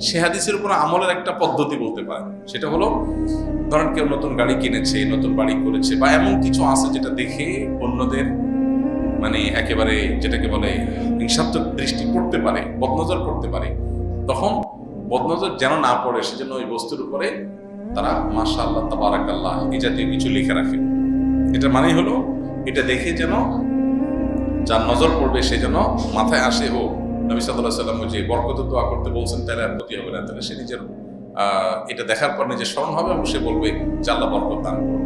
সে হাদিসের উপর আমলের একটা পদ্ধতি বলতে পারেন। সেটা হলো, ধরেন কেউ নতুন গাড়ি কিনেছে, নতুন বাড়ি করেছে, বা এমন কিছু আছে যেটা দেখে অন্যদের মানে একেবারে যেটাকে বলে হিংসাত্মক দৃষ্টি পড়তে পারে, বদনজর পড়তে পারে, তখন বদনজর যেন না পড়ে সেজন্য ওই বস্তুর উপরে তারা মাশাআল্লাহ তাবারাকাল্লাহ এই জাতীয় কিছু লিখে রাখে। এটা মানেই হলো এটা দেখে যেন যার নজর পড়বে সে যেন মাথায় আসে, ও নবী সাল্লাল্লাহু আলাইহি ওয়াসাল্লাম যে বরকতের দোয়া করতে বলছেন, তাহলে আর ক্ষতি হবে না। তাহলে সে নিজের এটা দেখার পর নিজের স্মরণ হবে এবং সে বলবে যে আল্লাহ বরকত দান করো।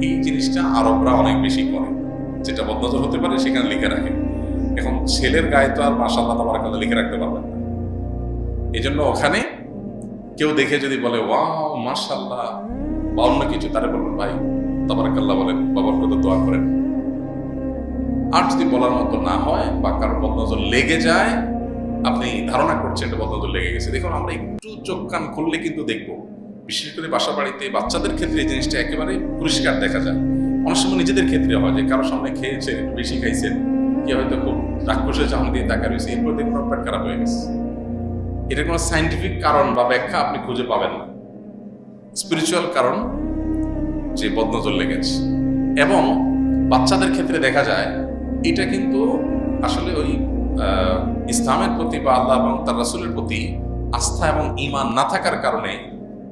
এই জিনিসটা আরবরা অনেক বেশি করে, যেটা বদনজর হতে পারে সেখানে লিখে রাখে। এখন ছেলের গায়ে তো আর মাশাআল্লাহ তাবারাকাল্লাহ লিখে রাখতে পারবেন না। এই জন্য ওখানে কেউ দেখে যদি বলে ওয়াও মাশাআল্লাহ বা অন্য কিছু, তারা বলবেন ভাই তাবারাকাল্লাহ বলেন বা বরকতের দোয়া করেন। আর যদি বলার মতো না হয় বা কারো বদনজর লেগে যায়, আপনি ধারণা করছেন এটা বদনজর লেগে গেছে, দেখুন আমরা একটু চোখ কান খুললে কিন্তু দেখবো, বিশেষ করে বাসা বাড়িতে বাচ্চাদের ক্ষেত্রে এই জিনিসটা একেবারে পরিষ্কার দেখা যায়। অনেক সময় নিজেদের ক্ষেত্রে হয় যে কারোর সামনে খেয়েছেন, একটু বেশি খাইছেন, কি হয়তো খুব রাক্ষসের সামনে দিয়ে তাকা রয়েছে, এরপর দেখুন পেট খারাপ হয়ে গেছে। এটা কোনো সাইন্টিফিক কারণ বা ব্যাখ্যা আপনি খুঁজে পাবেন না, স্পিরিচুয়াল কারণ যে বদনজর লেগেছে। এবং বাচ্চাদের ক্ষেত্রে দেখা যায় এটা কিন্তু আসলে ওই ইসলামের প্রতি বা আল্লাহ এবং তার রাসূলের প্রতি আস্থা এবং ঈমান না থাকার কারণে,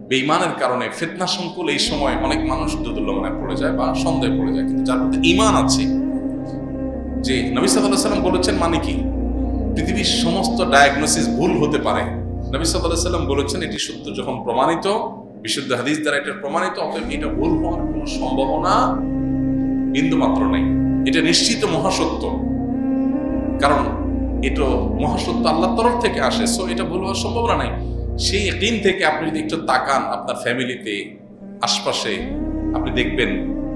বেঈমানের কারণে ফিতনা সংকুল এই সময় অনেক মানুষ দুর্লভনায় পড়ে যায় বা সন্দেহে পড়ে যায়। কিন্তু যার প্রতি ঈমান আছে, যে নবী সাল্লাল্লাহু আলাইহি ওয়াসাল্লাম বলেছেন মানে কি, পৃথিবীর সমস্ত ডায়াগনোসিস ভুল হতে পারে, নবী সাল্লাল্লাহু আলাইহি ওয়াসাল্লাম বলেছেন এটি সত্য যখন প্রমাণিত, বিশুদ্ধ হাদিস দ্বারা এটা প্রমাণিত, অতএব এটা ভুল হওয়ার কোনো সম্ভাবনা বিন্দুমাত্র নেই। এটা নিশ্চিত মহাসত্য, কারণ এটা মহাসত্য আল্লাহর তরফ থেকে আসে, সো এটা ভুল হওয়ার সম্ভাবনা নাই। সেই ইয়াকিন থেকে আপনি যদি একটু তাকান আপনার ফ্যামিলিতে, আশপাশে, আপনি দেখবেন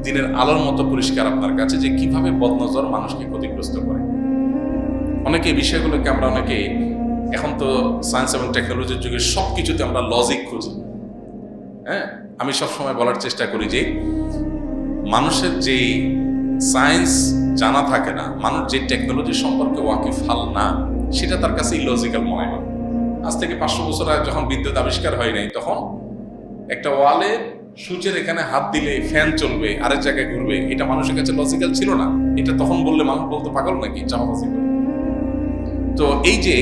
দিনের আলোর মতো পরিষ্কার আপনার কাছে যে কিভাবে বদনজর মানুষকে ক্ষতিগ্রস্ত করে। অনেকে এই বিষয়গুলোকে আমরা অনেকে, এখন তো সায়েন্স এবং টেকনোলজির যুগে সব কিছুতে আমরা লজিক খুঁজি। হ্যাঁ, আমি সবসময় বলার চেষ্টা করি যে মানুষের যে সায়েন্স জানা থাকে না, মানুষ যে টেকনোলজি সম্পর্কে ওয়াকিফাল না, সেটা তার কাছে ইলজিক্যাল মনে হয়। আজ থেকে 500 বছর আগে যখন বিদ্যুৎ আবিষ্কার হয় নাই, তখন একটা ওয়ালে সূচের এখানে হাত দিলে ফ্যান চলবে, আরেক জায়গায় ঘুরবে, এটা মানুষের কাছে লজিক্যাল ছিল না। এটা তখন বললে মানুষ বলতো পাগল নাকি, চাপাবাজি করে। তো এই যে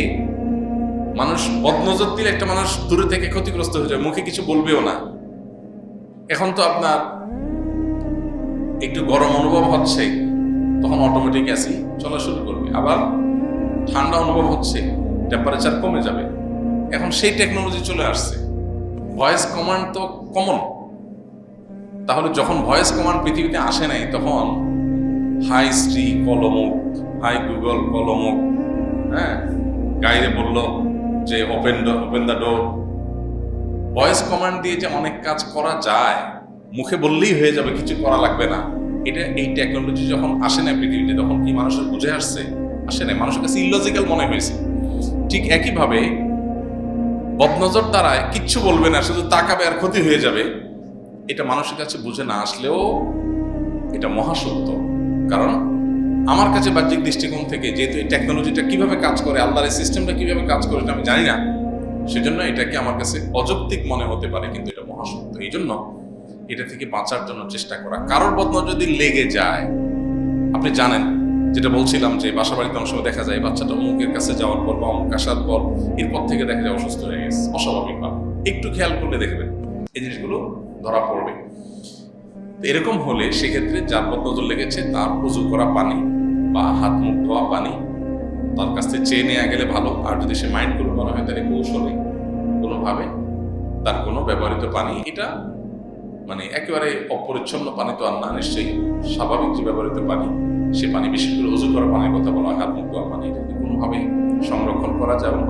মানুষ বদনজর দিলে একটা মানুষ দূরে থেকে ক্ষতিগ্রস্ত হয়ে যায়, মুখে কিছু বলবেও না। এখন তো আপনার একটু গরম অনুভব হচ্ছে, তখন অটোমেটিক এসি চলা শুরু করবে, আবার ঠান্ডা অনুভব হচ্ছে, টেম্পারেচার কমে যাবে। এখন সেই টেকনোলজি চলে আসছে। ভয়েস কমান্ড তো কমন, তাহলে যখন ভয়েস কমান্ড পৃথিবীতে আসে নাই, তখন হাই স্ত্রী কলমুক, হাই গুগল কলমুক, হ্যাঁ, গাইরে বলল যে open the door. Voice command দিয়ে যে অনেক কাজ করা যায়, মুখে বললেই হয়ে যাবে, কিছু করা লাগবে না। এটা এই টেকনোলজি যখন আসে না পৃথিবীতে, তখন কি মানুষের বুঝে আসছে? আসে না, মানুষের কাছে ইলজিক্যাল মনে হয়েছে। ঠিক একইভাবে বদনজর দ্বারা কিচ্ছু বলবে না, শুধু তাকাবে আর ক্ষতি হয়ে যাবে, এটা মানুষের কাছে বুঝে না আসলেও এটা মহাসত্য। কারণ আমার কাছে বাহ্যিক দৃষ্টিকোণ থেকে যেহেতু এই টেকনোলজিটা কিভাবে কাজ করে, আল্লাহর এই সিস্টেমটা কিভাবে কাজ করে এটা আমি জানি না, সেজন্য এটাকে আমার কাছে অযৌক্তিক মনে হতে পারে, কিন্তু এটা মহাসত্য। এই জন্য এটা থেকে বাঁচার জন্য চেষ্টা করা। কারোর বদনজর যদি লেগে যায়, আপনি জানেন যেটা বলছিলাম যে বাসা বাড়িতে অনেক সময় দেখা যায় বাচ্চাটা অমুকের কাছে যাওয়ার পর বা অমুক আসার পর এরপর থেকে দেখা যায় অসুস্থ হয়ে গেছে অস্বাভাবিকভাবে, একটু খেয়াল করলে দেখবেন এই জিনিসগুলো ধরা পড়বে। এরকম হলে সেক্ষেত্রে যার বদনজর লেগেছে তার উযু করা পানি বা হাত মুখ ধোয়া পানি তার কাছ থেকে চেয়ে নেওয়া গেলে ভালো। আর যদি সে মাইন্ড করে মনে হয় তাহলে কৌশলে কোনোভাবে তার কোনো ব্যবহৃত পানি, এটা মানে একেবারে অপরিচ্ছন্ন পানি তো আর না, নিশ্চয়ই স্বাভাবিক যে ব্যবহৃত পানি, সে পানি, বিশেষ করে উযু করা পানির কথা বলা হয়, হাত মুখ ধোয়া পানি, যদি কোনোভাবে সংরক্ষণ করা যায় এবং